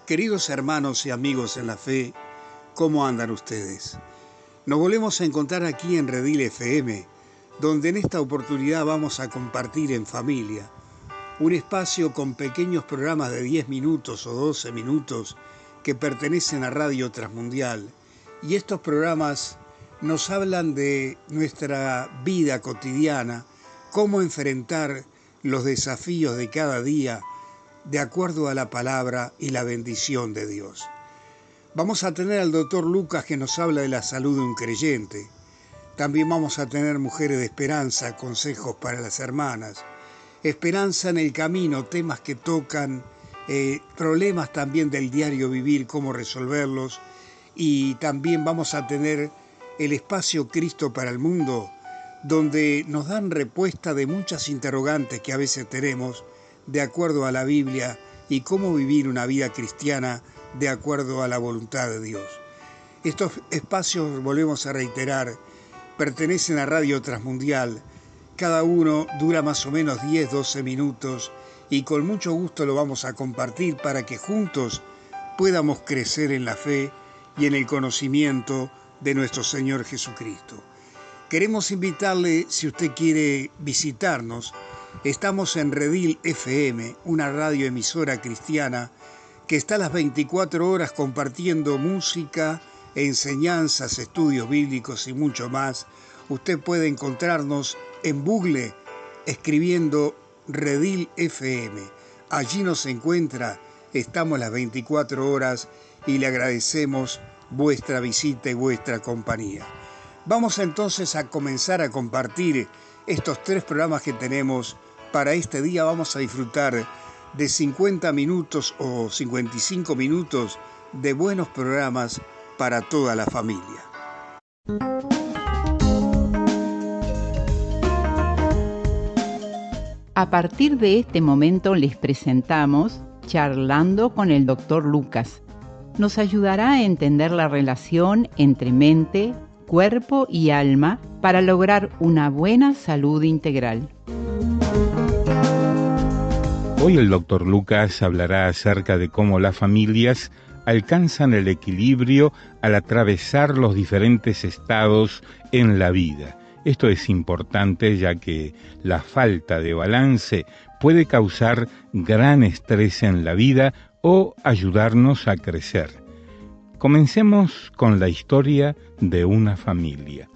Queridos hermanos y amigos en la fe, ¿cómo andan ustedes? Nos volvemos a encontrar aquí en Redil FM, donde en esta oportunidad vamos a compartir en familia un espacio con pequeños programas de 10 minutos o 12 minutos que pertenecen a Radio Transmundial. Y estos programas nos hablan de nuestra vida cotidiana, cómo enfrentar los desafíos de cada día de acuerdo a la palabra y la bendición de Dios. Vamos a tener al doctor Lucas que nos habla de la salud de un creyente. También vamos a tener Mujeres de Esperanza, consejos para las hermanas. Esperanza en el camino, temas que tocan problemas también del diario vivir, cómo resolverlos. Y también vamos a tener el espacio Cristo para el Mundo, donde nos dan respuesta de muchas interrogantes que a veces tenemos de acuerdo a la Biblia y cómo vivir una vida cristiana de acuerdo a la voluntad de Dios. Estos espacios, volvemos a reiterar, pertenecen a Radio Transmundial. Cada uno dura más o menos 10-12 minutos y con mucho gusto lo vamos a compartir para que juntos podamos crecer en la fe y en el conocimiento de nuestro Señor Jesucristo. Queremos invitarle, si usted quiere visitarnos, estamos en Redil FM, una radioemisora cristiana que está a las 24 horas compartiendo música, enseñanzas, estudios bíblicos y mucho más. Usted puede encontrarnos en Google escribiendo Redil FM. Allí nos encuentra, estamos las 24 horas y le agradecemos vuestra visita y vuestra compañía. Vamos entonces a comenzar a compartir estos 3 programas que tenemos para este día. Vamos a disfrutar de 50 minutos o 55 minutos de buenos programas para toda la familia. A partir de este momento les presentamos Charlando con el Dr. Lucas. Nos ayudará a entender la relación entre mente, cuerpo y alma para lograr una buena salud integral. Hoy el Dr. Lucas hablará acerca de cómo las familias alcanzan el equilibrio al atravesar los diferentes estados en la vida. Esto es importante ya que la falta de balance puede causar gran estrés en la vida o ayudarnos a crecer. Comencemos con la historia de una familia.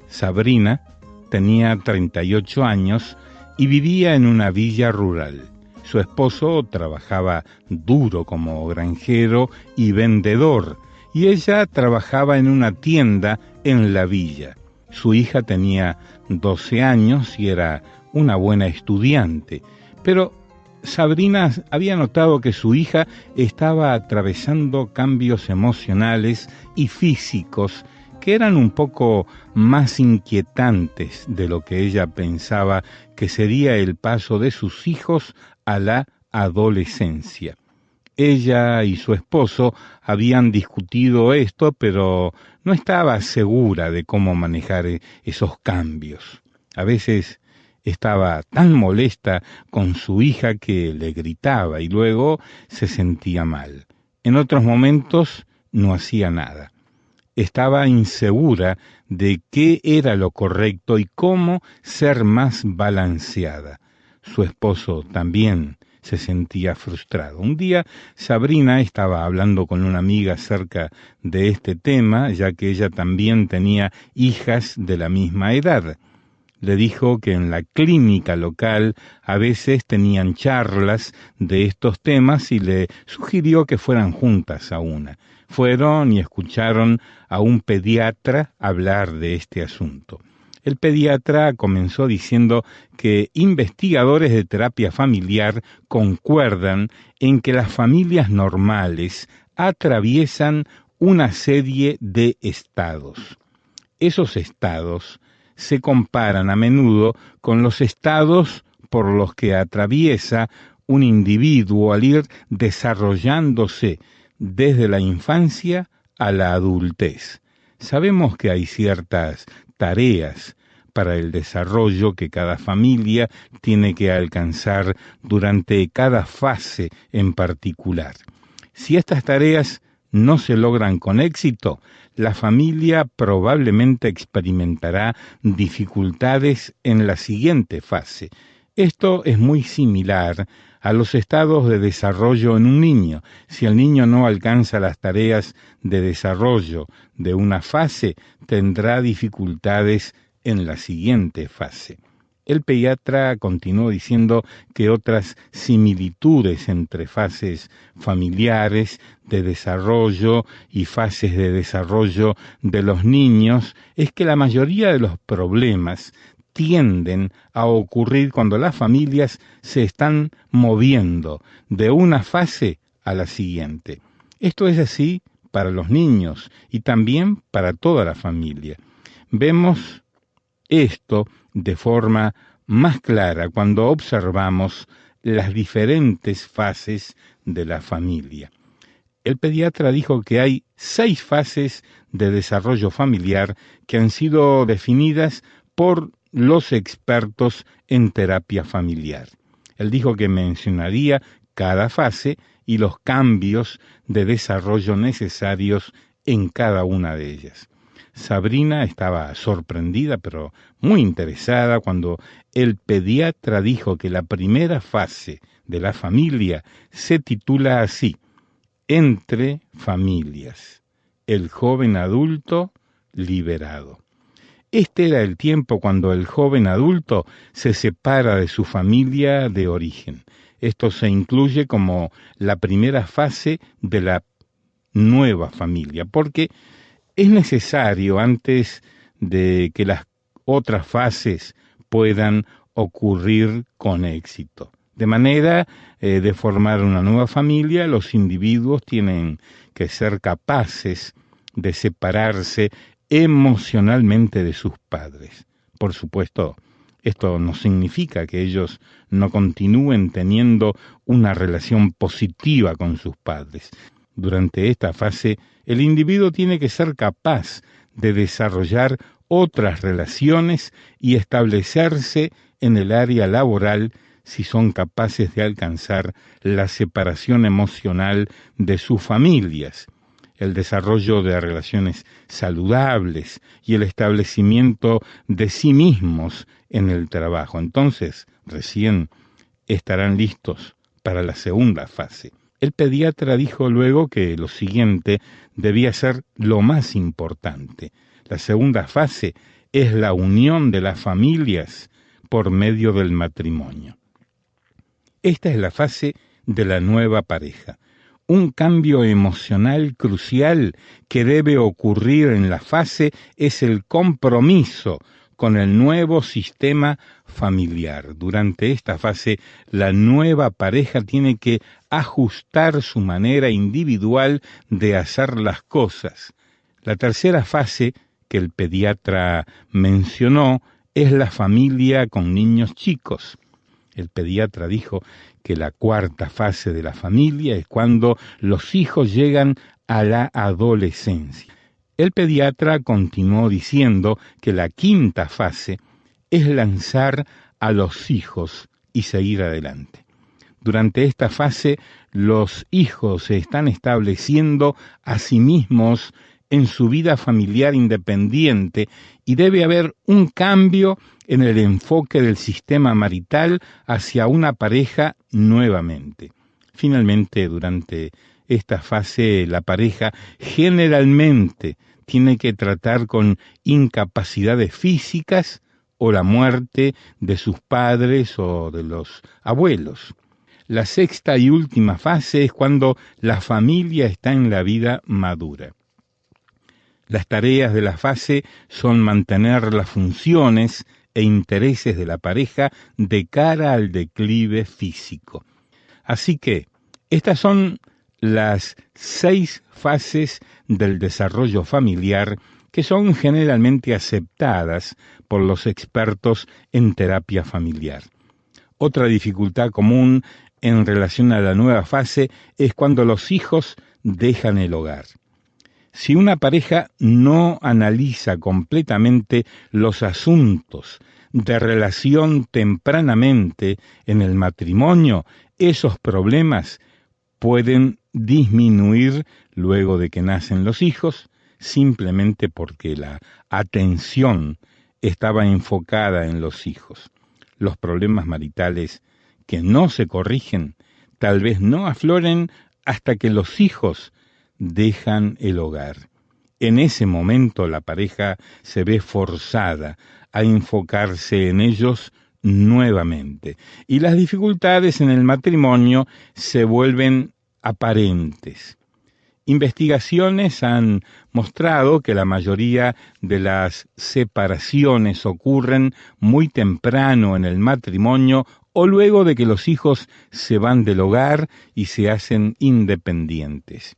Sabrina tenía 38 años y vivía en una villa rural. Su esposo trabajaba duro como granjero y vendedor, y ella trabajaba en una tienda en la villa. Su hija tenía 12 años y era una buena estudiante, pero Sabrina había notado que su hija estaba atravesando cambios emocionales y físicos que eran un poco más inquietantes de lo que ella pensaba que sería el paso de sus hijos a la adolescencia. Ella y su esposo habían discutido esto, pero no estaba segura de cómo manejar esos cambios. A veces estaba tan molesta con su hija que le gritaba y luego se sentía mal. En otros momentos no hacía nada. Estaba insegura de qué era lo correcto y cómo ser más balanceada. Su esposo también se sentía frustrado. Un día Sabrina estaba hablando con una amiga acerca de este tema, ya que ella también tenía hijas de la misma edad. Le dijo que en la clínica local a veces tenían charlas de estos temas y le sugirió que fueran juntas a una. Fueron y escucharon a un pediatra hablar de este asunto. El pediatra comenzó diciendo que investigadores de terapia familiar concuerdan en que las familias normales atraviesan una serie de estados. Esos estados se comparan a menudo con los estados por los que atraviesa un individuo al ir desarrollándose desde la infancia a la adultez. Sabemos que hay ciertas tareas para el desarrollo que cada familia tiene que alcanzar durante cada fase en particular. Si estas tareas no se logran con éxito, la familia probablemente experimentará dificultades en la siguiente fase. Esto es muy similar a los estados de desarrollo en un niño. Si el niño no alcanza las tareas de desarrollo de una fase, tendrá dificultades en la siguiente fase. El pediatra continuó diciendo que otras similitudes entre fases familiares de desarrollo y fases de desarrollo de los niños es que la mayoría de los problemas tienden a ocurrir cuando las familias se están moviendo de una fase a la siguiente. Esto es así para los niños y también para toda la familia. Vemos esto de forma más clara cuando observamos las diferentes fases de la familia. El pediatra dijo que hay 6 fases de desarrollo familiar que han sido definidas por los expertos en terapia familiar. Él dijo que mencionaría cada fase y los cambios de desarrollo necesarios en cada una de ellas. Sabrina estaba sorprendida, pero muy interesada cuando el pediatra dijo que la primera fase de la familia se titula así: Entre familias, el joven adulto liberado. Este era el tiempo cuando el joven adulto se separa de su familia de origen. Esto se incluye como la primera fase de la nueva familia, porque es necesario, antes de que las otras fases puedan ocurrir con éxito. De manera de formar una nueva familia, los individuos tienen que ser capaces de separarse emocionalmente de sus padres. Por supuesto, esto no significa que ellos no continúen teniendo una relación positiva con sus padres. Durante esta fase, el individuo tiene que ser capaz de desarrollar otras relaciones y establecerse en el área laboral si son capaces de alcanzar la separación emocional de sus familias, el desarrollo de relaciones saludables y el establecimiento de sí mismos en el trabajo. Entonces, recién estarán listos para la segunda fase. El pediatra dijo luego que lo siguiente debía ser lo más importante. La segunda fase es la unión de las familias por medio del matrimonio. Esta es la fase de la nueva pareja. Un cambio emocional crucial que debe ocurrir en la fase es el compromiso con el nuevo sistema familiar. Durante esta fase, la nueva pareja tiene que ajustar su manera individual de hacer las cosas. La tercera fase que el pediatra mencionó es la familia con niños chicos. El pediatra dijo que la cuarta fase de la familia es cuando los hijos llegan a la adolescencia. El pediatra continuó diciendo que la quinta fase es lanzar a los hijos y seguir adelante. Durante esta fase, los hijos se están estableciendo a sí mismos en su vida familiar independiente y debe haber un cambio en el enfoque del sistema marital hacia una pareja nuevamente. Finalmente, durante esta fase, la pareja generalmente tiene que tratar con incapacidades físicas o la muerte de sus padres o de los abuelos. La sexta y última fase es cuando la familia está en la vida madura. Las tareas de la fase son mantener las funciones e intereses de la pareja de cara al declive físico. Así que estas son las 6 fases del desarrollo familiar que son generalmente aceptadas por los expertos en terapia familiar. Otra dificultad común en relación a la nueva fase es cuando los hijos dejan el hogar. Si una pareja no analiza completamente los asuntos de relación tempranamente en el matrimonio, esos problemas pueden disminuir luego de que nacen los hijos, simplemente porque la atención estaba enfocada en los hijos. Los problemas maritales que no se corrigen tal vez no afloren hasta que los hijos dejan el hogar. En ese momento la pareja se ve forzada a enfocarse en ellos nuevamente y las dificultades en el matrimonio se vuelven aparentes. Investigaciones han mostrado que la mayoría de las separaciones ocurren muy temprano en el matrimonio o luego de que los hijos se van del hogar y se hacen independientes.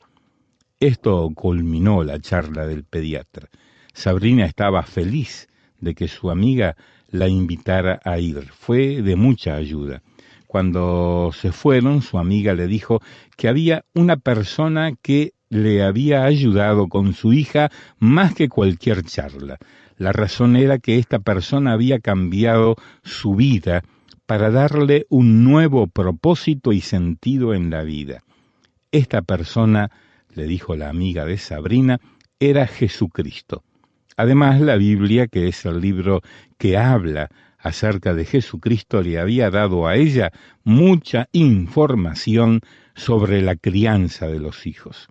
Esto culminó la charla del pediatra. Sabrina estaba feliz de que su amiga la invitara a ir. Fue de mucha ayuda. Cuando se fueron, su amiga le dijo que había una persona que le había ayudado con su hija más que cualquier charla. La razón era que esta persona había cambiado su vida para darle un nuevo propósito y sentido en la vida. Esta persona, le dijo la amiga de Sabrina, era Jesucristo. Además, la Biblia, que es el libro que habla acerca de Jesucristo, le había dado a ella mucha información sobre la crianza de los hijos.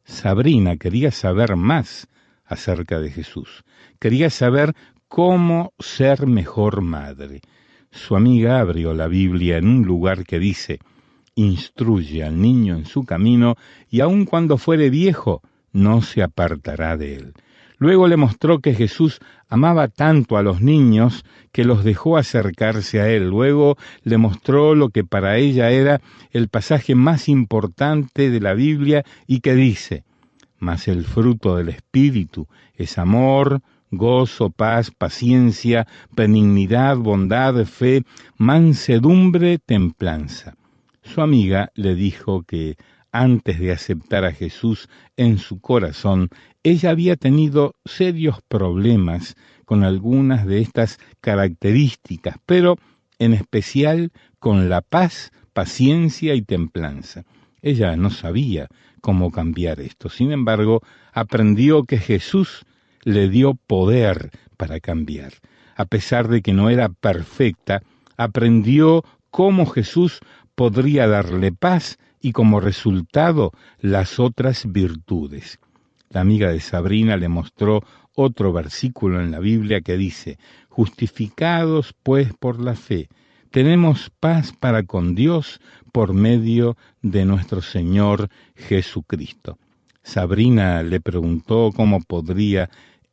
Sabrina quería saber más acerca de Jesús. Quería saber cómo ser mejor madre. Su amiga abrió la Biblia en un lugar que dice: instruye al niño en su camino, y aun cuando fuere viejo, no se apartará de él. Luego le mostró que Jesús amaba tanto a los niños que los dejó acercarse a él. Luego le mostró lo que para ella era el pasaje más importante de la Biblia y que dice: mas el fruto del Espíritu es amor, gozo, paz, paciencia, benignidad, bondad, fe, mansedumbre, templanza. Su amiga le dijo que antes de aceptar a Jesús en su corazón, ella había tenido serios problemas con algunas de estas características, pero en especial con la paz, paciencia y templanza. Ella no sabía cómo cambiar esto. Sin embargo, aprendió que Jesús le dio poder para cambiar. A pesar de que no era perfecta, aprendió cómo Jesús podría darle paz y como resultado las otras virtudes. La amiga de Sabrina le mostró otro versículo en la Biblia que dice: justificados pues por la fe, tenemos paz para con Dios por medio de nuestro Señor Jesucristo. Sabrina le preguntó cómo podría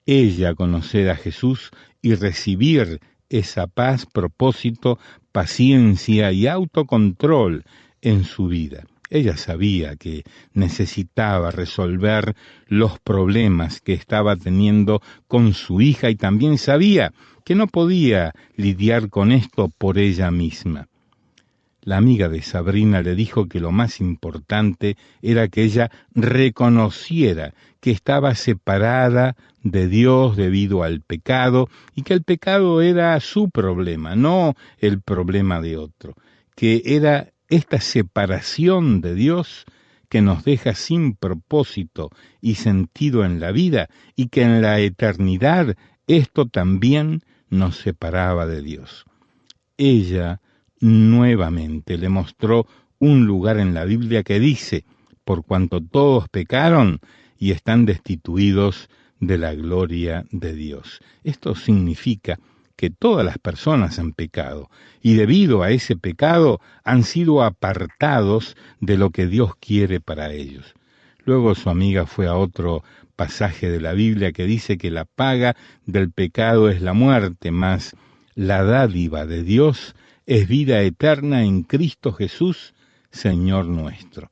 ella conocer a Jesús y recibir esa paz, propósito, paciencia y autocontrol en su vida. Ella sabía que necesitaba resolver los problemas que estaba teniendo con su hija y también sabía que no podía lidiar con esto por ella misma. La amiga de Sabrina le dijo que lo más importante era que ella reconociera que estaba separada de Dios debido al pecado y que el pecado era su problema, no el problema de otro, que era esta separación de Dios que nos deja sin propósito y sentido en la vida y que en la eternidad esto también nos separaba de Dios. Ella nuevamente le mostró un lugar en la Biblia que dice: por cuanto todos pecaron y están destituidos de la gloria de Dios. Esto significa que todas las personas han pecado y debido a ese pecado han sido apartados de lo que Dios quiere para ellos. Luego su amiga fue a otro pasaje de la Biblia que dice que la paga del pecado es la muerte, mas la dádiva de Dios es vida eterna en Cristo Jesús, Señor nuestro.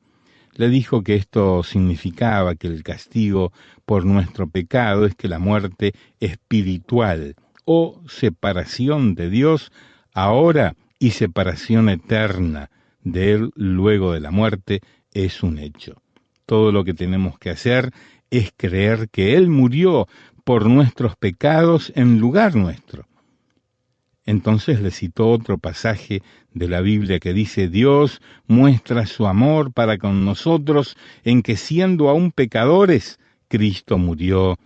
Le dijo que esto significaba que el castigo por nuestro pecado es que la muerte espiritual o separación de Dios ahora y separación eterna de Él luego de la muerte es un hecho. Todo lo que tenemos que hacer es creer que Él murió por nuestros pecados en lugar nuestro. Entonces le citó otro pasaje de la Biblia que dice: Dios muestra su amor para con nosotros en que, siendo aún pecadores, Cristo murió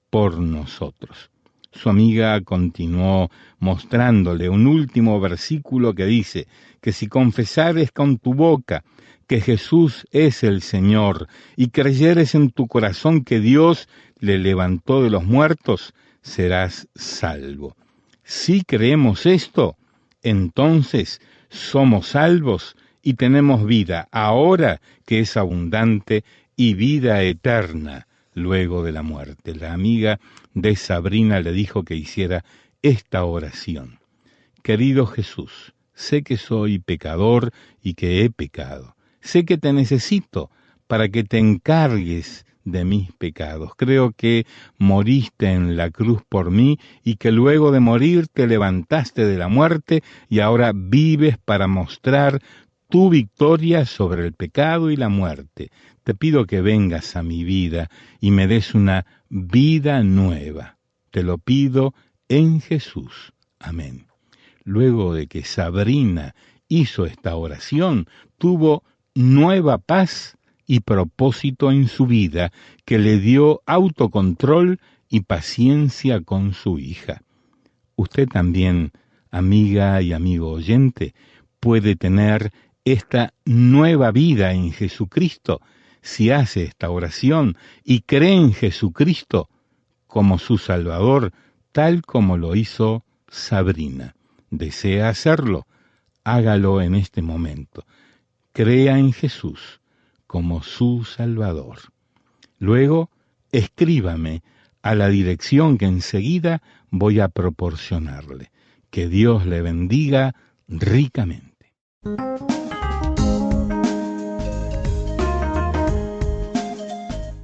por nosotros. Su amiga continuó mostrándole un último versículo que dice que si confesares con tu boca que Jesús es el Señor y creyeres en tu corazón que Dios le levantó de los muertos, serás salvo. Si creemos esto, entonces somos salvos y tenemos vida ahora, que es abundante, y vida eterna luego de la muerte. La amiga de Sabrina le dijo que hiciera esta oración: Querido Jesús, sé que soy pecador y que he pecado. Sé que te necesito para que te encargues de mis pecados. Creo que moriste en la cruz por mí y que luego de morir te levantaste de la muerte y ahora vives para mostrar tu victoria sobre el pecado y la muerte. Te pido que vengas a mi vida y me des una vida nueva. Te lo pido en Jesús. Amén. Luego de que Sabrina hizo esta oración, tuvo nueva paz y propósito en su vida, que le dio autocontrol y paciencia con su hija. Usted también, amiga y amigo oyente, puede tener esta nueva vida en Jesucristo si hace esta oración y cree en Jesucristo como su Salvador, tal como lo hizo Sabrina. ¿Desea hacerlo? Hágalo en este momento. Crea en Jesús como su Salvador. Luego, escríbame a la dirección que enseguida voy a proporcionarle. Que Dios le bendiga ricamente.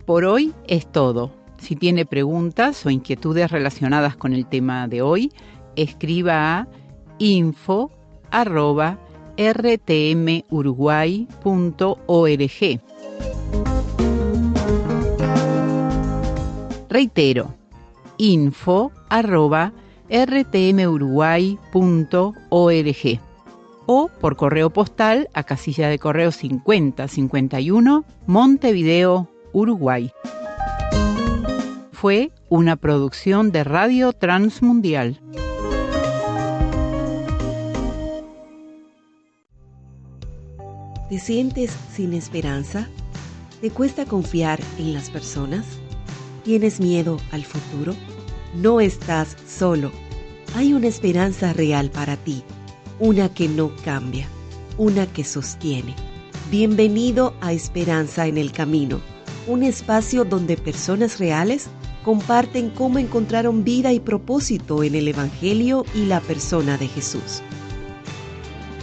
Por hoy es todo. Si tiene preguntas o inquietudes relacionadas con el tema de hoy, escriba a info@rtmuruguay.org. Reitero, info@rtmuruguay.org o por correo postal a casilla de correo 5051, Montevideo, Uruguay. Fue una producción de Radio Transmundial. ¿Te sientes sin esperanza? ¿Te cuesta confiar en las personas? ¿Tienes miedo al futuro? No estás solo. Hay una esperanza real para ti, una que no cambia, una que sostiene. Bienvenido a Esperanza en el Camino, un espacio donde personas reales comparten cómo encontraron vida y propósito en el Evangelio y la persona de Jesús.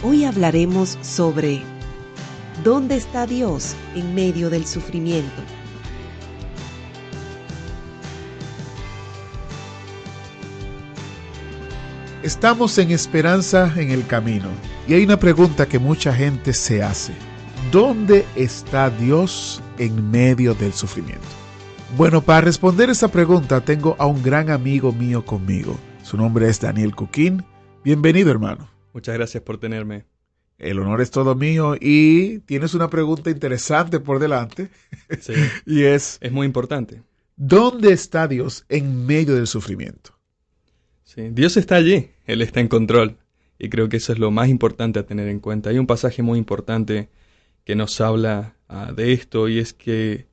Hoy hablaremos sobre ¿dónde está Dios en medio del sufrimiento? Estamos en Esperanza en el Camino y hay una pregunta que mucha gente se hace. ¿Dónde está Dios en medio del sufrimiento? Bueno, para responder esa pregunta tengo a un gran amigo mío conmigo. Su nombre es Daniel Cuquín. Bienvenido, hermano. Muchas gracias por tenerme. El honor es todo mío y tienes una pregunta interesante por delante. Sí, y es muy importante. ¿Dónde está Dios en medio del sufrimiento? Sí, Dios está allí, Él está en control. Y creo que eso es lo más importante a tener en cuenta. Hay un pasaje muy importante que nos habla de esto, y es que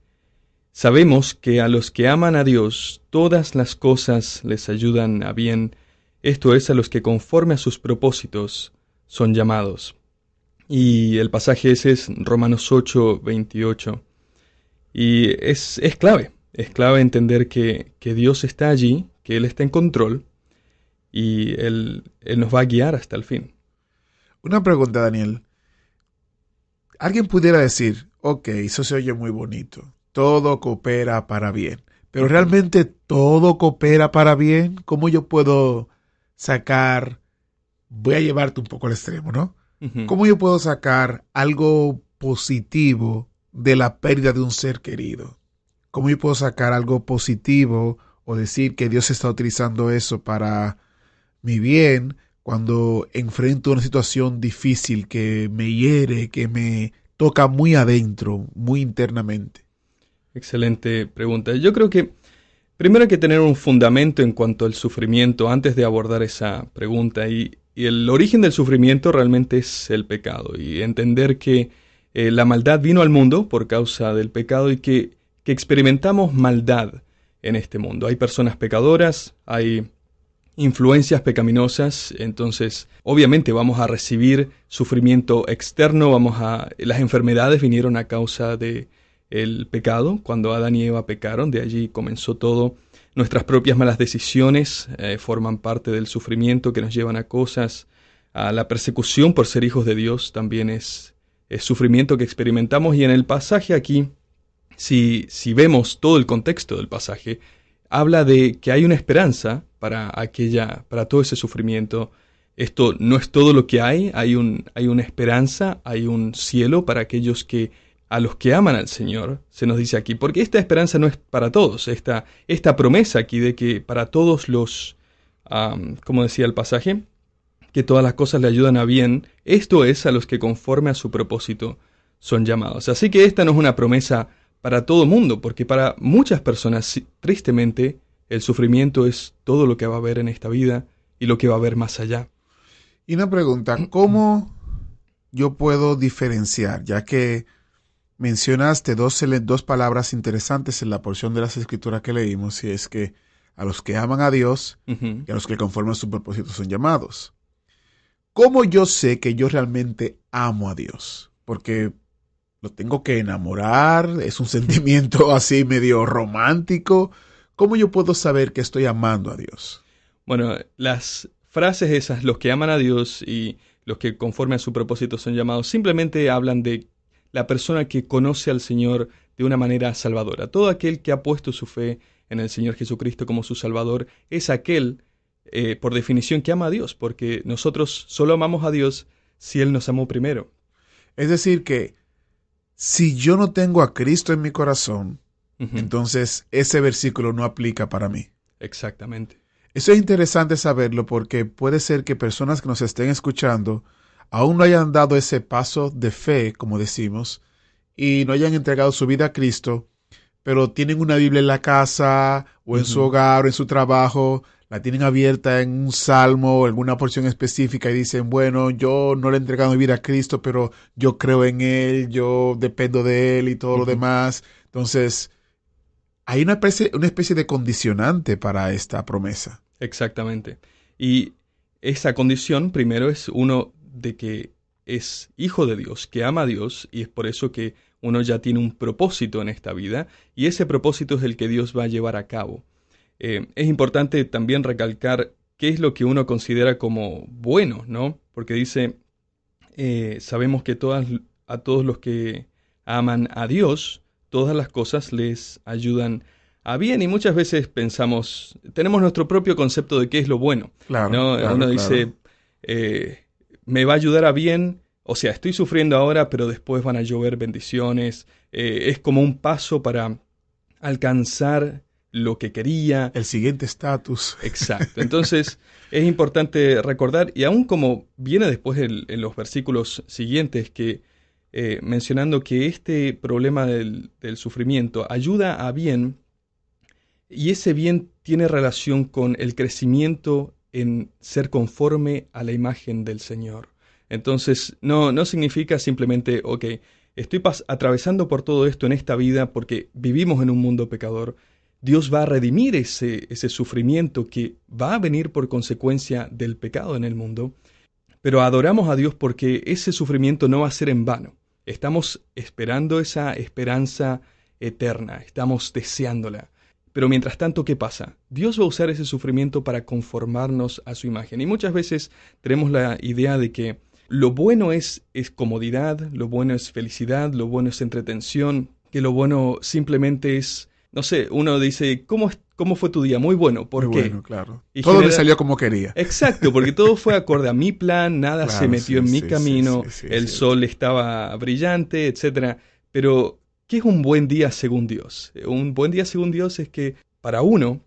sabemos que a los que aman a Dios, todas las cosas les ayudan a bien. Esto es, a los que conforme a sus propósitos son llamados. Y el pasaje ese es Romanos 8:28. Y es clave entender que Dios está allí, que Él está en control, y Él nos va a guiar hasta el fin. Una pregunta, Daniel. Alguien pudiera decir, ok, eso se oye muy bonito, todo coopera para bien, pero ¿realmente todo coopera para bien? ¿Cómo yo puedo sacar, voy a llevarte un poco al extremo, ¿no? ¿Cómo yo puedo sacar algo positivo de la pérdida de un ser querido? ¿Cómo yo puedo sacar algo positivo o decir que Dios está utilizando eso para mi bien cuando enfrento una situación difícil que me hiere, que me toca muy adentro, muy internamente? Excelente pregunta. Yo creo que primero hay que tener un fundamento en cuanto al sufrimiento antes de abordar esa pregunta. Y el origen del sufrimiento realmente es el pecado. Y entender que la maldad vino al mundo por causa del pecado y que experimentamos maldad en este mundo. Hay personas pecadoras, hay influencias pecaminosas, entonces obviamente vamos a recibir sufrimiento externo, las enfermedades vinieron a causa de el pecado, cuando Adán y Eva pecaron, de allí comenzó todo. Nuestras propias malas decisiones forman parte del sufrimiento que nos llevan a cosas. A la persecución por ser hijos de Dios también es sufrimiento que experimentamos, y en el pasaje aquí, si vemos todo el contexto del pasaje, habla de que hay una esperanza para todo ese sufrimiento. Esto no es todo lo que hay una esperanza, hay un cielo para aquellos a los que aman al Señor, se nos dice aquí, porque esta esperanza no es para todos, esta promesa aquí de que para todos como decía el pasaje, que todas las cosas le ayudan a bien, esto es a los que conforme a su propósito son llamados. Así que esta no es una promesa para todo mundo, porque para muchas personas, tristemente, el sufrimiento es todo lo que va a haber en esta vida y lo que va a haber más allá. Y una pregunta, ¿cómo yo puedo diferenciar, ya que mencionaste dos palabras interesantes en la porción de las Escrituras que leímos, y es que a los que aman a Dios y a los que conforman su propósito son llamados? ¿Cómo yo sé que yo realmente amo a Dios? Porque lo tengo que enamorar, es un sentimiento así medio romántico. ¿Cómo yo puedo saber que estoy amando a Dios? Bueno, las frases esas, los que aman a Dios y los que conforme a su propósito son llamados, simplemente hablan de la persona que conoce al Señor de una manera salvadora. Todo aquel que ha puesto su fe en el Señor Jesucristo como su Salvador es aquel, por definición, que ama a Dios, porque nosotros solo amamos a Dios si Él nos amó primero. Es decir que si yo no tengo a Cristo en mi corazón, entonces ese versículo no aplica para mí. Exactamente. Eso es interesante saberlo, porque puede ser que personas que nos estén escuchando aún no hayan dado ese paso de fe, como decimos, y no hayan entregado su vida a Cristo, pero tienen una Biblia en la casa, o en su hogar, o en su trabajo, la tienen abierta en un salmo o en alguna porción específica y dicen, bueno, yo no le he entregado mi vida a Cristo, pero yo creo en Él, yo dependo de Él y todo lo demás. Entonces, hay una especie de condicionante para esta promesa. Exactamente. Y esa condición, primero, es uno de que es hijo de Dios, que ama a Dios, y es por eso que uno ya tiene un propósito en esta vida, y ese propósito es el que Dios va a llevar a cabo. Es importante también recalcar qué es lo que uno considera como bueno, ¿no? Porque dice, sabemos que a todos los que aman a Dios, todas las cosas les ayudan a bien, y muchas veces tenemos nuestro propio concepto de qué es lo bueno. Claro, ¿no? claro, uno dice, me va a ayudar a bien, o sea, estoy sufriendo ahora, pero después van a llover bendiciones. Es como un paso para alcanzar lo que quería. El siguiente estatus. Exacto. Entonces, es importante recordar, y aún como viene después en los versículos siguientes, que mencionando que este problema del sufrimiento ayuda a bien, y ese bien tiene relación con el crecimiento en ser conforme a la imagen del Señor. Entonces, no significa simplemente, ok, estoy atravesando por todo esto en esta vida porque vivimos en un mundo pecador. Dios va a redimir ese sufrimiento que va a venir por consecuencia del pecado en el mundo, pero adoramos a Dios porque ese sufrimiento no va a ser en vano. Estamos esperando esa esperanza eterna, estamos deseándola. Pero mientras tanto, ¿qué pasa? Dios va a usar ese sufrimiento para conformarnos a su imagen. Y muchas veces tenemos la idea de que lo bueno es comodidad, lo bueno es felicidad, lo bueno es entretención, que lo bueno simplemente es, no sé, uno dice, ¿cómo fue tu día? Muy bueno, ¿por qué? Bueno, claro. Y todo le salió como quería. Exacto, porque todo fue acorde a mi plan, nada Claro, se metió en mi camino, sí, el sol estaba brillante, etc. Pero, ¿qué es un buen día según Dios? Un buen día según Dios es que, para uno,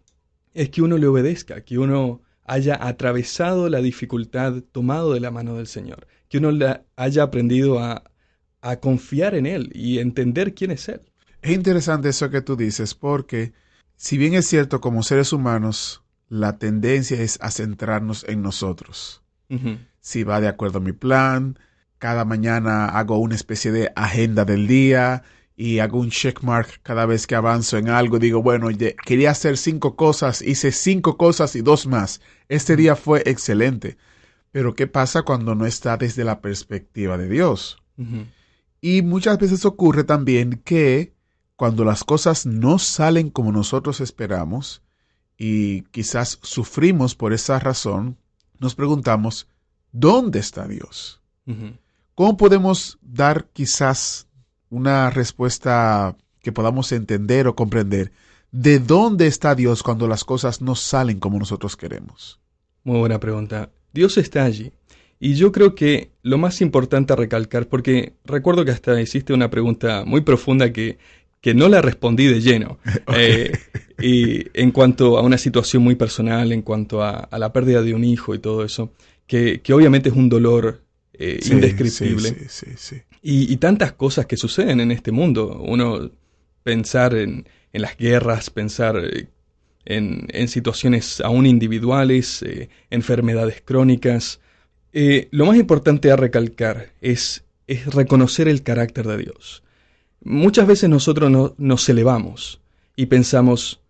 es que uno le obedezca, que uno haya atravesado la dificultad tomado de la mano del Señor, que uno haya aprendido a confiar en Él y entender quién es Él. Es interesante eso que tú dices, porque si bien es cierto, como seres humanos, la tendencia es a centrarnos en nosotros. Uh-huh. Si va de acuerdo a mi plan, cada mañana hago una especie de agenda del día y hago un checkmark cada vez que avanzo en algo. Digo, bueno, quería hacer 5 cosas, hice 5 cosas y 2 más. Este día fue excelente. Pero ¿qué pasa cuando no está desde la perspectiva de Dios? Uh-huh. Y muchas veces ocurre también que cuando las cosas no salen como nosotros esperamos y quizás sufrimos por esa razón, nos preguntamos, ¿dónde está Dios? Uh-huh. ¿Cómo podemos dar quizás una respuesta que podamos entender o comprender? ¿De dónde está Dios cuando las cosas no salen como nosotros queremos? Muy buena pregunta. Dios está allí. Y yo creo que lo más importante a recalcar, porque recuerdo que hasta hiciste una pregunta muy profunda que no la respondí de lleno. Okay. Y en cuanto a una situación muy personal, en cuanto a la pérdida de un hijo y todo eso, que obviamente es un dolor indescriptible. Sí. Y tantas cosas que suceden en este mundo. Uno pensar en las guerras, pensar en situaciones aún individuales, enfermedades crónicas. Lo más importante a recalcar es reconocer el carácter de Dios. Muchas veces nosotros nos elevamos y pensamos,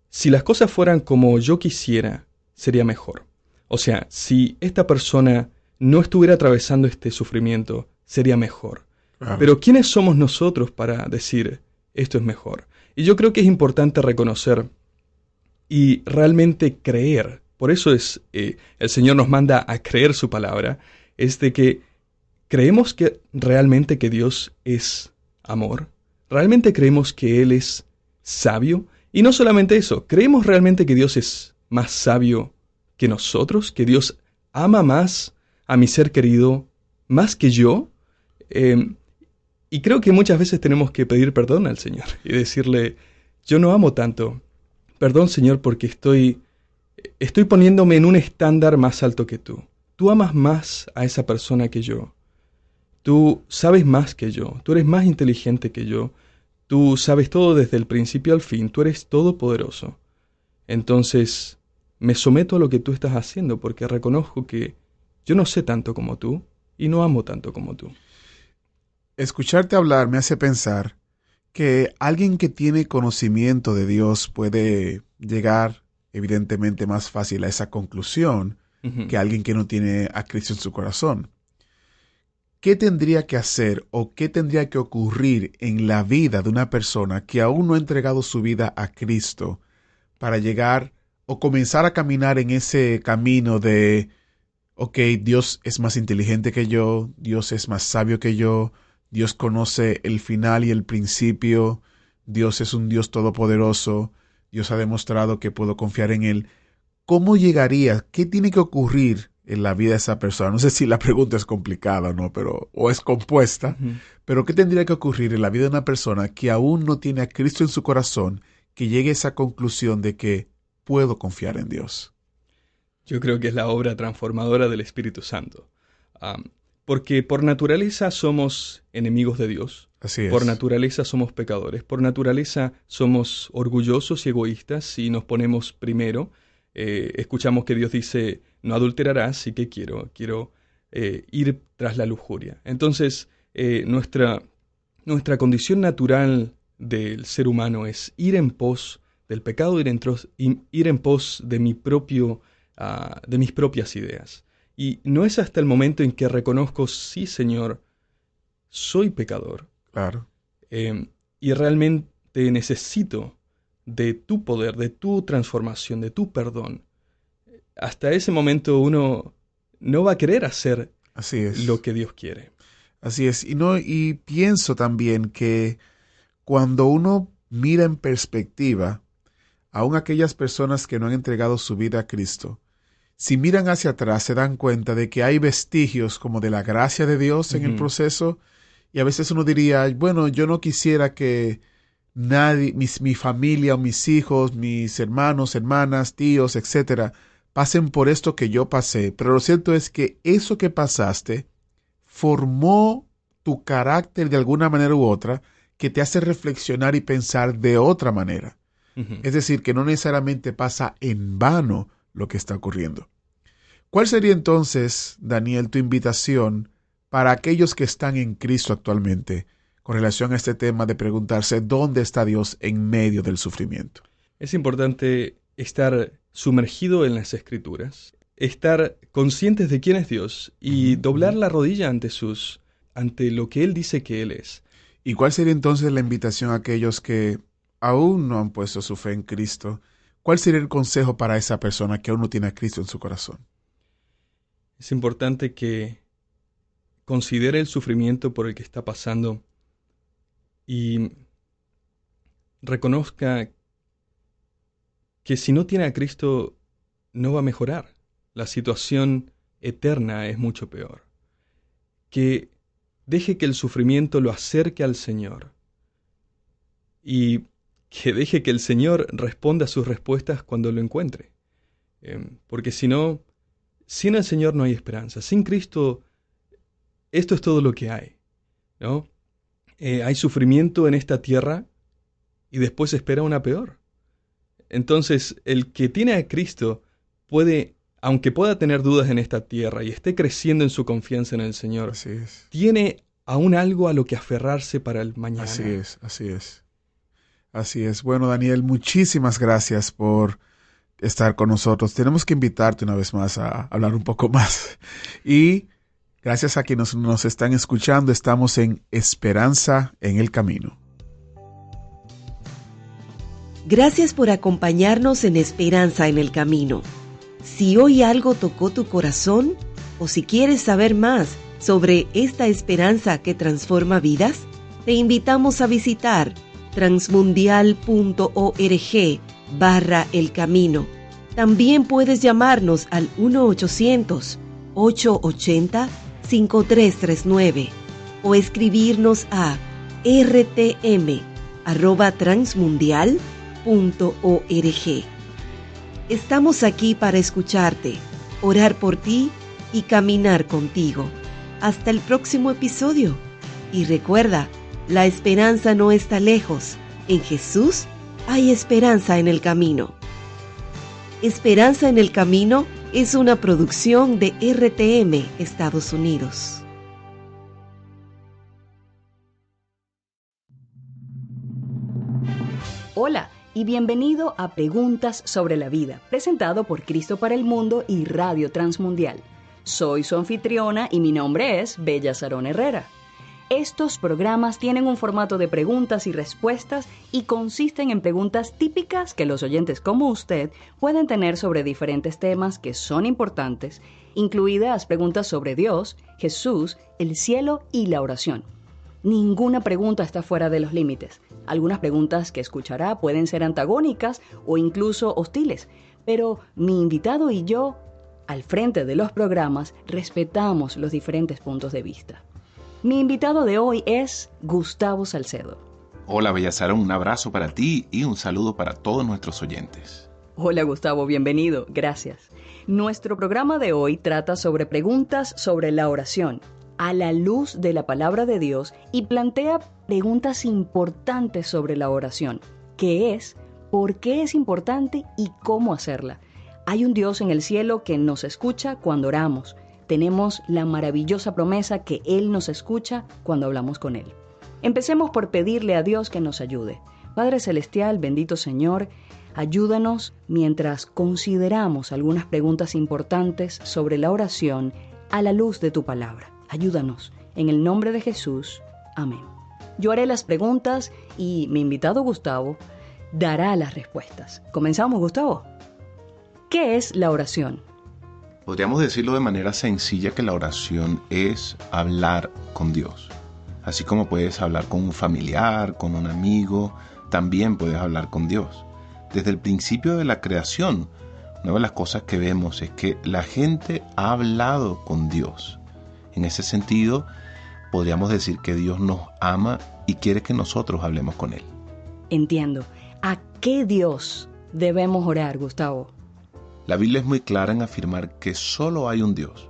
si las cosas fueran como yo quisiera, sería mejor. O sea, si esta persona no estuviera atravesando este sufrimiento, sería mejor. Claro. Pero ¿quiénes somos nosotros para decir esto es mejor? Y yo creo que es importante reconocer y realmente creer. Por eso el Señor nos manda a creer su palabra, es de que creemos que realmente que Dios es amor, realmente creemos que Él es sabio, y no solamente eso, creemos realmente que Dios es más sabio que nosotros, que Dios ama más a mi ser querido, más que yo, y creo que muchas veces tenemos que pedir perdón al Señor y decirle, yo no amo tanto, perdón Señor porque estoy poniéndome en un estándar más alto que tú. Tú amas más a esa persona que yo. Tú sabes más que yo. Tú eres más inteligente que yo. Tú sabes todo desde el principio al fin. Tú eres todopoderoso. Entonces, me someto a lo que tú estás haciendo porque reconozco que yo no sé tanto como tú y no amo tanto como tú. Escucharte hablar me hace pensar que alguien que tiene conocimiento de Dios puede llegar evidentemente más fácil a esa conclusión Uh-huh. que alguien que no tiene a Cristo en su corazón. ¿Qué tendría que hacer o qué tendría que ocurrir en la vida de una persona que aún no ha entregado su vida a Cristo para llegar o comenzar a caminar en ese camino de, ok, Dios es más inteligente que yo, Dios es más sabio que yo, Dios conoce el final y el principio, Dios es un Dios todopoderoso, Dios ha demostrado que puedo confiar en Él? ¿Cómo llegaría? ¿Qué tiene que ocurrir en la vida de esa persona? No sé si la pregunta es complicada, ¿no? O es compuesta. Uh-huh. Pero ¿qué tendría que ocurrir en la vida de una persona que aún no tiene a Cristo en su corazón, que llegue a esa conclusión de que puedo confiar en Dios? Yo creo que es la obra transformadora del Espíritu Santo. Porque por naturaleza somos enemigos de Dios. Así es. Por naturaleza somos pecadores. Por naturaleza somos orgullosos y egoístas y nos ponemos primero. Escuchamos que Dios dice, no adulterarás, y que quiero ir tras la lujuria. Entonces, nuestra condición natural del ser humano es ir en pos del pecado, ir en pos de mis propias ideas. Y no es hasta el momento en que reconozco, sí, Señor, soy pecador. Claro. Y realmente necesito de tu poder, de tu transformación, de tu perdón. Hasta ese momento uno no va a querer hacer Así es. lo que Dios quiere. Así es. Y pienso también que cuando uno mira en perspectiva, aún aquellas personas que no han entregado su vida a Cristo, si miran hacia atrás se dan cuenta de que hay vestigios como de la gracia de Dios en el proceso, y a veces uno diría, bueno, yo no quisiera que nadie, mi familia o mis hijos, mis hermanos, hermanas, tíos, etcétera, pasen por esto que yo pasé, pero lo cierto es que eso que pasaste formó tu carácter de alguna manera u otra, que te hace reflexionar y pensar de otra manera. Es decir, que no necesariamente pasa en vano lo que está ocurriendo. ¿Cuál sería entonces, Daniel, tu invitación para aquellos que están en Cristo actualmente con relación a este tema de preguntarse dónde está Dios en medio del sufrimiento? Es importante estar sumergido en las Escrituras, estar conscientes de quién es Dios y doblar la rodilla ante lo que Él dice que Él es. ¿Y cuál sería entonces la invitación a aquellos que aún no han puesto su fe en Cristo? ¿Cuál sería el consejo para esa persona que aún no tiene a Cristo en su corazón? Es importante que considere el sufrimiento por el que está pasando y reconozca que si no tiene a Cristo no va a mejorar. La situación eterna es mucho peor. Que deje que el sufrimiento lo acerque al Señor y que deje que el Señor responda a sus respuestas cuando lo encuentre. Porque si no, sin el Señor no hay esperanza. Sin Cristo, esto es todo lo que hay, ¿no? Hay sufrimiento en esta tierra y después espera una peor. Entonces, el que tiene a Cristo puede, aunque pueda tener dudas en esta tierra y esté creciendo en su confianza en el Señor, tiene aún algo a lo que aferrarse para el mañana. Así es, así es. Así es. Bueno, Daniel, muchísimas gracias por estar con nosotros. Tenemos que invitarte una vez más a hablar un poco más. Y gracias a quienes nos están escuchando, estamos en Esperanza en el Camino. Gracias por acompañarnos en Esperanza en el Camino. Si hoy algo tocó tu corazón o si quieres saber más sobre esta esperanza que transforma vidas, te invitamos a visitar transmundial.org/El Camino. También puedes llamarnos al 1-800-880-5339 o escribirnos a rtm@transmundial.org. Estamos aquí para escucharte, orar por ti y caminar contigo. Hasta el próximo episodio. Y recuerda, la esperanza no está lejos. En Jesús hay esperanza en el camino. Esperanza en el Camino es una producción de RTM Estados Unidos. Hola y bienvenido a Preguntas sobre la Vida, presentado por Cristo para el Mundo y Radio Transmundial. Soy su anfitriona y mi nombre es Bella Sarón Herrera. Estos programas tienen un formato de preguntas y respuestas y consisten en preguntas típicas que los oyentes como usted pueden tener sobre diferentes temas que son importantes, incluidas preguntas sobre Dios, Jesús, el cielo y la oración. Ninguna pregunta está fuera de los límites. Algunas preguntas que escuchará pueden ser antagónicas o incluso hostiles, pero mi invitado y yo, al frente de los programas, respetamos los diferentes puntos de vista. Mi invitado de hoy es Gustavo Salcedo. Hola, Bella Sarón, un abrazo para ti y un saludo para todos nuestros oyentes. Hola Gustavo, bienvenido, gracias. Nuestro programa de hoy trata sobre preguntas sobre la oración, a la luz de la palabra de Dios, y plantea preguntas importantes sobre la oración, que es, ¿por qué es importante y cómo hacerla? Hay un Dios en el cielo que nos escucha cuando oramos. Tenemos la maravillosa promesa que Él nos escucha cuando hablamos con Él. Empecemos por pedirle a Dios que nos ayude. Padre Celestial, bendito Señor, ayúdanos mientras consideramos algunas preguntas importantes sobre la oración a la luz de tu palabra. Ayúdanos. En el nombre de Jesús. Amén. Yo haré las preguntas y mi invitado Gustavo dará las respuestas. ¿Comenzamos, Gustavo? ¿Qué es la oración? Podríamos decirlo de manera sencilla que la oración es hablar con Dios. Así como puedes hablar con un familiar, con un amigo, también puedes hablar con Dios. Desde el principio de la creación, una de las cosas que vemos es que la gente ha hablado con Dios. En ese sentido, podríamos decir que Dios nos ama y quiere que nosotros hablemos con Él. Entiendo. ¿A qué Dios debemos orar, Gustavo? La Biblia es muy clara en afirmar que solo hay un Dios.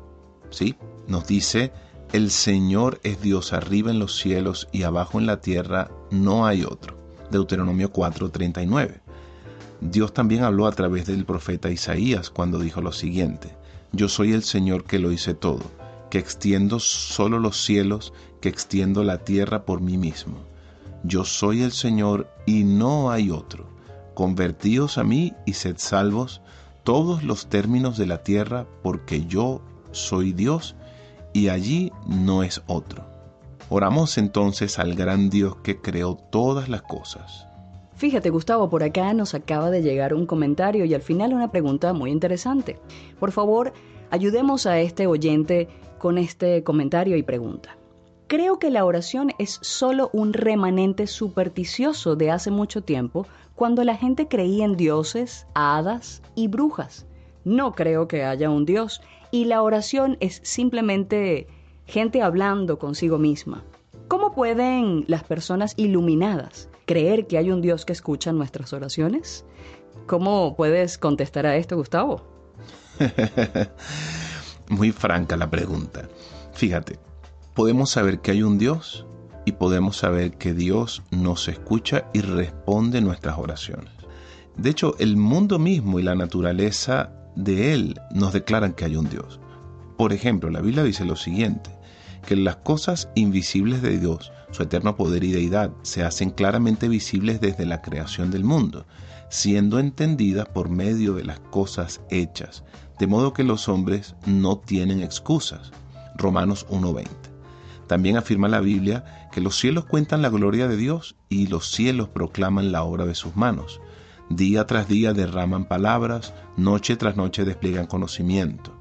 ¿Sí? Nos dice, el Señor es Dios arriba en los cielos y abajo en la tierra no hay otro. Deuteronomio 4:39. Dios también habló a través del profeta Isaías cuando dijo lo siguiente: yo soy el Señor que lo hice todo, que extiendo solo los cielos, que extiendo la tierra por mí mismo. Yo soy el Señor y no hay otro. Convertíos a mí y sed salvos todos los términos de la tierra, porque yo soy Dios y allí no es otro. Oramos entonces al gran Dios que creó todas las cosas. Fíjate, Gustavo, por acá nos acaba de llegar un comentario y al final una pregunta muy interesante. Por favor, ayudemos a este oyente con este comentario y pregunta. Creo que la oración es solo un remanente supersticioso de hace mucho tiempo, cuando la gente creía en dioses, hadas y brujas. No creo que haya un Dios, y la oración es simplemente gente hablando consigo misma. ¿Cómo pueden las personas iluminadas creer que hay un Dios que escucha nuestras oraciones? ¿Cómo puedes contestar a esto, Gustavo? Muy franca la pregunta. Fíjate, podemos saber que hay un Dios y podemos saber que Dios nos escucha y responde nuestras oraciones. De hecho, el mundo mismo y la naturaleza de Él nos declaran que hay un Dios. Por ejemplo, la Biblia dice lo siguiente, que las cosas invisibles de Dios, su eterno poder y deidad, se hacen claramente visibles desde la creación del mundo, siendo entendidas por medio de las cosas hechas, de modo que los hombres no tienen excusas. Romanos 1:20. También afirma la Biblia que los cielos cuentan la gloria de Dios y los cielos proclaman la obra de sus manos. Día tras día derraman palabras, noche tras noche despliegan conocimiento.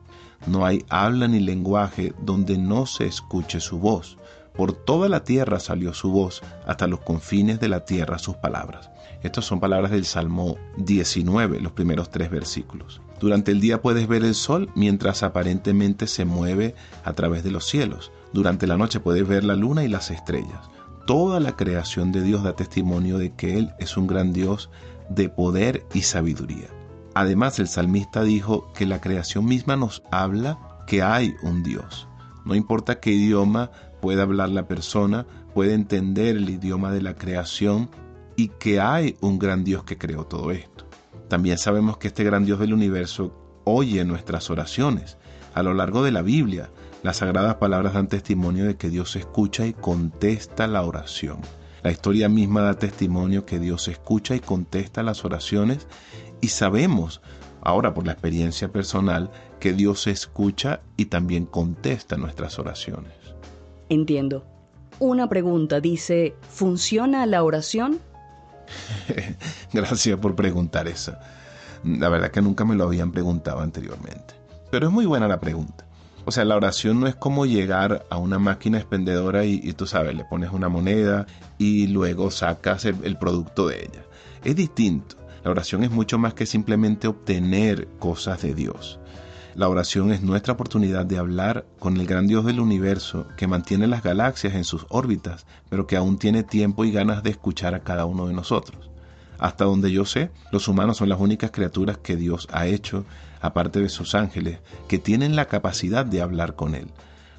No hay habla ni lenguaje donde no se escuche su voz. Por toda la tierra salió su voz, hasta los confines de la tierra sus palabras. Estas son palabras del Salmo 19, los primeros 3 versículos. Durante el día puedes ver el sol mientras aparentemente se mueve a través de los cielos. Durante la noche puedes ver la luna y las estrellas. Toda la creación de Dios da testimonio de que Él es un gran Dios de poder y sabiduría. Además, el salmista dijo que la creación misma nos habla que hay un Dios. No importa qué idioma pueda hablar la persona, puede entender el idioma de la creación y que hay un gran Dios que creó todo esto. También sabemos que este gran Dios del universo oye nuestras oraciones. A lo largo de la Biblia, las sagradas palabras dan testimonio de que Dios escucha y contesta la oración. La historia misma da testimonio que Dios escucha y contesta las oraciones, y sabemos, ahora por la experiencia personal, que Dios escucha y también contesta nuestras oraciones. Entiendo. Una pregunta dice, ¿funciona la oración? Gracias por preguntar eso. La verdad que nunca me lo habían preguntado anteriormente. Pero es muy buena la pregunta. O sea, la oración no es como llegar a una máquina expendedora y tú sabes, le pones una moneda y luego sacas el producto de ella. Es distinto. La oración es mucho más que simplemente obtener cosas de Dios. La oración es nuestra oportunidad de hablar con el gran Dios del universo que mantiene las galaxias en sus órbitas, pero que aún tiene tiempo y ganas de escuchar a cada uno de nosotros. Hasta donde yo sé, los humanos son las únicas criaturas que Dios ha hecho, aparte de sus ángeles, que tienen la capacidad de hablar con Él.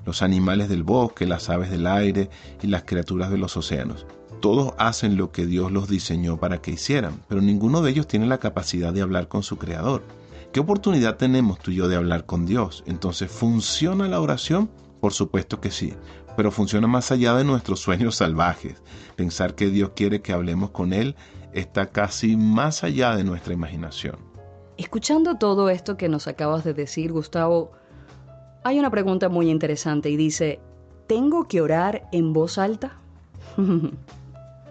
Los animales del bosque, las aves del aire y las criaturas de los océanos. Todos hacen lo que Dios los diseñó para que hicieran, pero ninguno de ellos tiene la capacidad de hablar con su Creador. ¿Qué oportunidad tenemos tú y yo de hablar con Dios? Entonces, ¿funciona la oración? Por supuesto que sí, pero funciona más allá de nuestros sueños salvajes. Pensar que Dios quiere que hablemos con Él está casi más allá de nuestra imaginación. Escuchando todo esto que nos acabas de decir, Gustavo, hay una pregunta muy interesante y dice, ¿tengo que orar en voz alta?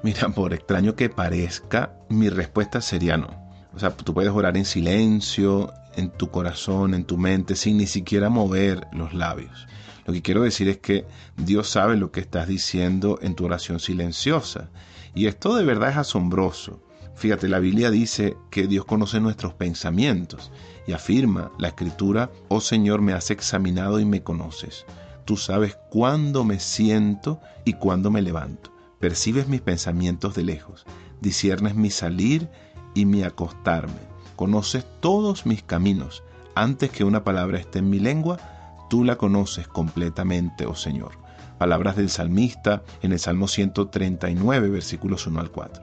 Mira, por extraño que parezca, mi respuesta sería no. O sea, tú puedes orar en silencio, en tu corazón, en tu mente, sin ni siquiera mover los labios. Lo que quiero decir es que Dios sabe lo que estás diciendo en tu oración silenciosa. Y esto de verdad es asombroso. Fíjate, la Biblia dice que Dios conoce nuestros pensamientos y afirma la Escritura, oh Señor, me has examinado y me conoces. Tú sabes cuándo me siento y cuándo me levanto. Percibes mis pensamientos de lejos, disciernes mi salir y mi acostarme. conoces todos mis caminos. Antes que una palabra esté en mi lengua, tú la conoces completamente, oh Señor. Palabras del salmista en el Salmo 139, versículos 1 al 4.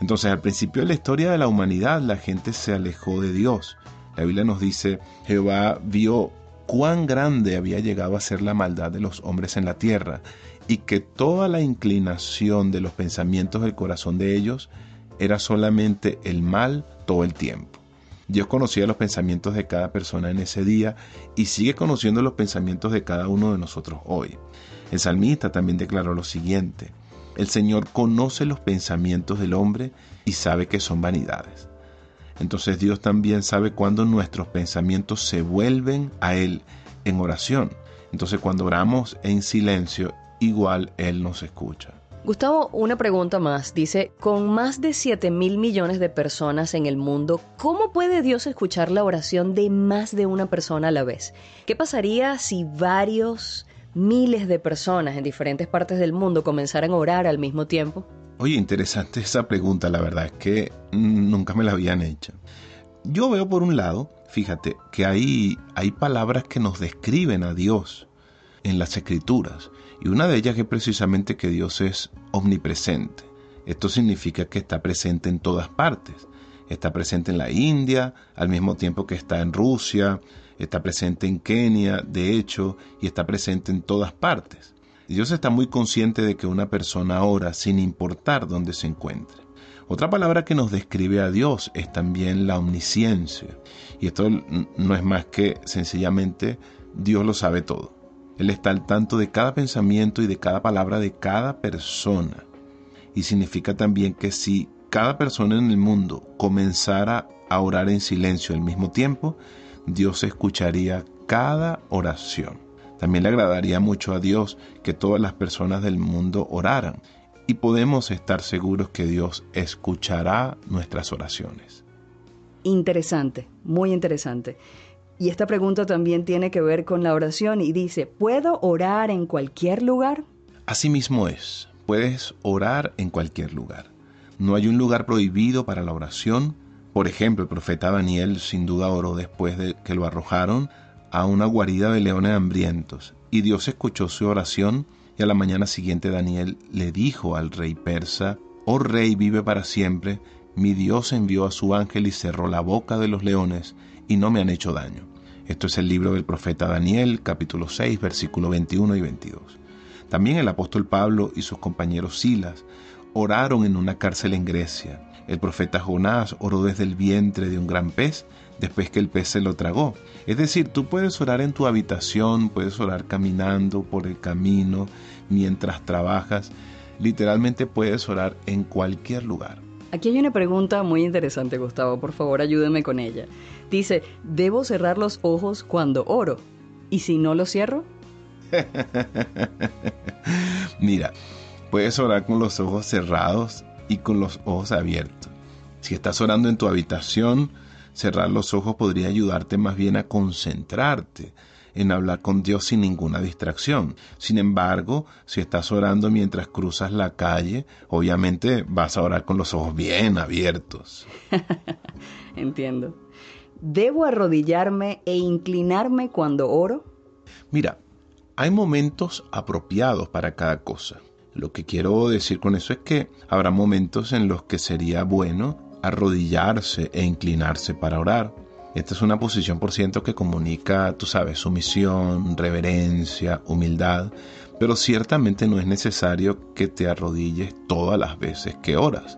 Entonces, al principio de la historia de la humanidad, la gente se alejó de Dios. La Biblia nos dice, Jehová vio cuán grande había llegado a ser la maldad de los hombres en la tierra, y que toda la inclinación de los pensamientos del corazón de ellos era solamente el mal todo el tiempo. Dios conocía los pensamientos de cada persona en ese día y sigue conociendo los pensamientos de cada uno de nosotros hoy. El salmista también declaró lo siguiente: el Señor conoce los pensamientos del hombre y sabe que son vanidades. Entonces Dios también sabe cuándo nuestros pensamientos se vuelven a Él en oración. Entonces cuando oramos en silencio, igual Él nos escucha. Gustavo, una pregunta más. Dice, con más de 7,000 millones de personas en el mundo, ¿cómo puede Dios escuchar la oración de más de una persona a la vez? ¿Qué pasaría si varios miles de personas en diferentes partes del mundo comenzaran a orar al mismo tiempo? Oye, interesante esa pregunta, la verdad es que nunca me la habían hecho. Yo veo por un lado, fíjate, que hay palabras que nos describen a Dios en las Escrituras, y una de ellas es precisamente que Dios es omnipresente. Esto significa que está presente en todas partes. Está presente en la India, al mismo tiempo que está en Rusia, está presente en Kenia, de hecho, y está presente en todas partes. Dios está muy consciente de que una persona ora sin importar dónde se encuentre. Otra palabra que nos describe a Dios es también la omnisciencia. Y esto no es más que sencillamente Dios lo sabe todo. Él está al tanto de cada pensamiento y de cada palabra de cada persona. Y significa también que si cada persona en el mundo comenzara a orar en silencio al mismo tiempo, Dios escucharía cada oración. También le agradaría mucho a Dios que todas las personas del mundo oraran. Y podemos estar seguros que Dios escuchará nuestras oraciones. Interesante, muy interesante. Y esta pregunta también tiene que ver con la oración y dice, ¿puedo orar en cualquier lugar? Así mismo es, puedes orar en cualquier lugar. No hay un lugar prohibido para la oración. Por ejemplo, el profeta Daniel sin duda oró después de que lo arrojaron a una guarida de leones hambrientos. Y Dios escuchó su oración y a la mañana siguiente Daniel le dijo al rey persa, «Oh rey, vive para siempre, mi Dios envió a su ángel y cerró la boca de los leones y no me han hecho daño». Esto es el libro del profeta Daniel, capítulo 6, versículos 21 y 22. También el apóstol Pablo y sus compañeros Silas oraron en una cárcel en Grecia. El profeta Jonás oró desde el vientre de un gran pez después que el pez se lo tragó. Es decir, tú puedes orar en tu habitación, puedes orar caminando por el camino, mientras trabajas. Literalmente puedes orar en cualquier lugar. Aquí hay una pregunta muy interesante, Gustavo. Por favor, ayúdeme con ella. Dice, ¿debo cerrar los ojos cuando oro? ¿Y si no los cierro? Mira, puedes orar con los ojos cerrados y con los ojos abiertos. Si estás orando en tu habitación, cerrar los ojos podría ayudarte más bien a concentrarte en hablar con Dios sin ninguna distracción. Sin embargo, si estás orando mientras cruzas la calle, obviamente vas a orar con los ojos bien abiertos. Entiendo. ¿Debo arrodillarme e inclinarme cuando oro? Mira, hay momentos apropiados para cada cosa. Lo que quiero decir con eso es que habrá momentos en los que sería bueno arrodillarse e inclinarse para orar. Esta es una posición, por cierto, que comunica, tú sabes, sumisión, reverencia, humildad, pero ciertamente no es necesario que te arrodilles todas las veces que oras.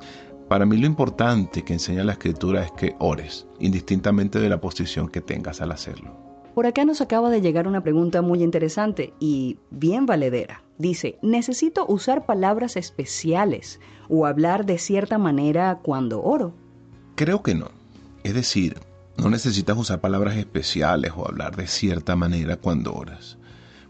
Para mí lo importante que enseña la Escritura es que ores, indistintamente de la posición que tengas al hacerlo. Por acá nos acaba de llegar una pregunta muy interesante y bien valedera. Dice, ¿necesito usar palabras especiales o hablar de cierta manera cuando oro? Creo que no. Es decir, no necesitas usar palabras especiales o hablar de cierta manera cuando oras.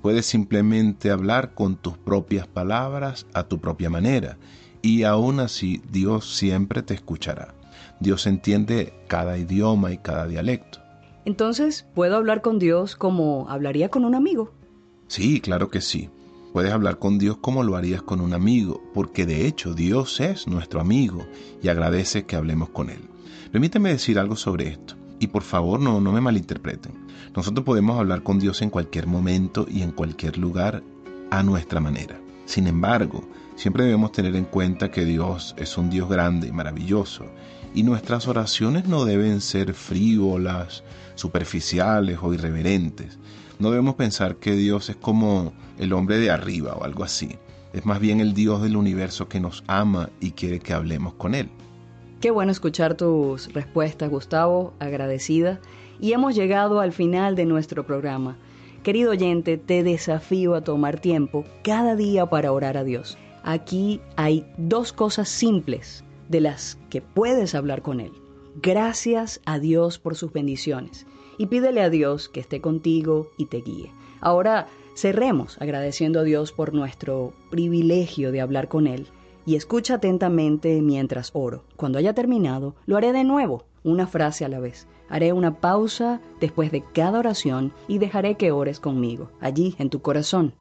Puedes simplemente hablar con tus propias palabras a tu propia manera y aún así Dios siempre te escuchará. Dios entiende cada idioma y cada dialecto. Entonces, ¿puedo hablar con Dios como hablaría con un amigo? Sí, claro que sí. Puedes hablar con Dios como lo harías con un amigo, porque de hecho Dios es nuestro amigo y agradece que hablemos con Él. Permíteme decir algo sobre esto. Y por favor, no me malinterpreten. Nosotros podemos hablar con Dios en cualquier momento y en cualquier lugar a nuestra manera. Sin embargo, siempre debemos tener en cuenta que Dios es un Dios grande y maravilloso, y nuestras oraciones no deben ser frívolas, superficiales o irreverentes. No debemos pensar que Dios es como el hombre de arriba o algo así. Es más bien el Dios del universo que nos ama y quiere que hablemos con Él. Qué bueno escuchar tus respuestas, Gustavo, agradecida. Y hemos llegado al final de nuestro programa. Querido oyente, te desafío a tomar tiempo cada día para orar a Dios. Aquí hay 2 cosas simples de las que puedes hablar con Él. Gracias a Dios por sus bendiciones. Y pídele a Dios que esté contigo y te guíe. Ahora cerremos agradeciendo a Dios por nuestro privilegio de hablar con Él. Y escucha atentamente mientras oro. Cuando haya terminado, lo haré de nuevo, una frase a la vez. Haré una pausa después de cada oración y dejaré que ores conmigo, allí en tu corazón.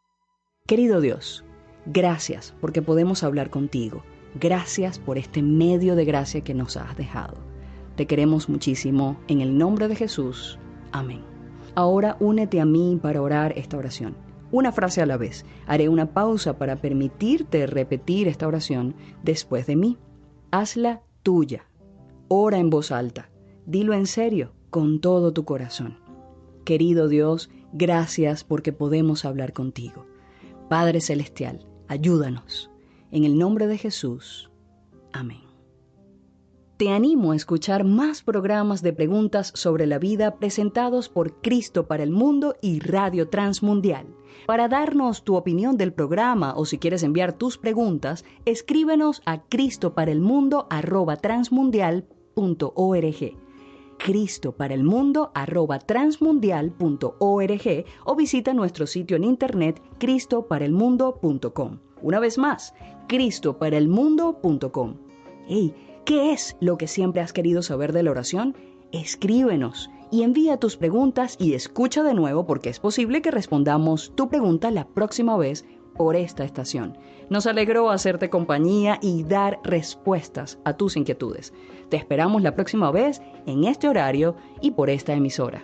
Querido Dios, gracias porque podemos hablar contigo. Gracias por este medio de gracia que nos has dejado. Te queremos muchísimo. En el nombre de Jesús. Amén. Ahora únete a mí para orar esta oración. Una frase a la vez. Haré una pausa para permitirte repetir esta oración después de mí. Hazla tuya. Ora en voz alta. Dilo en serio, con todo tu corazón. Querido Dios, gracias porque podemos hablar contigo. Padre Celestial, ayúdanos. En el nombre de Jesús. Amén. Te animo a escuchar más programas de preguntas sobre la vida presentados por Cristo para el Mundo y Radio Transmundial. Para darnos tu opinión del programa o si quieres enviar tus preguntas, escríbenos a cristoparaelmundo@transmundial.org. cristoparaelmundo@transmundial.org o visita nuestro sitio en internet cristoparaelmundo.com. Una vez más, cristoparaelmundo.com. ¡Hey! ¿Qué es lo que siempre has querido saber de la oración? Escríbenos y envía tus preguntas y escucha de nuevo porque es posible que respondamos tu pregunta la próxima vez por esta estación. Nos alegró hacerte compañía y dar respuestas a tus inquietudes. Te esperamos la próxima vez en este horario y por esta emisora.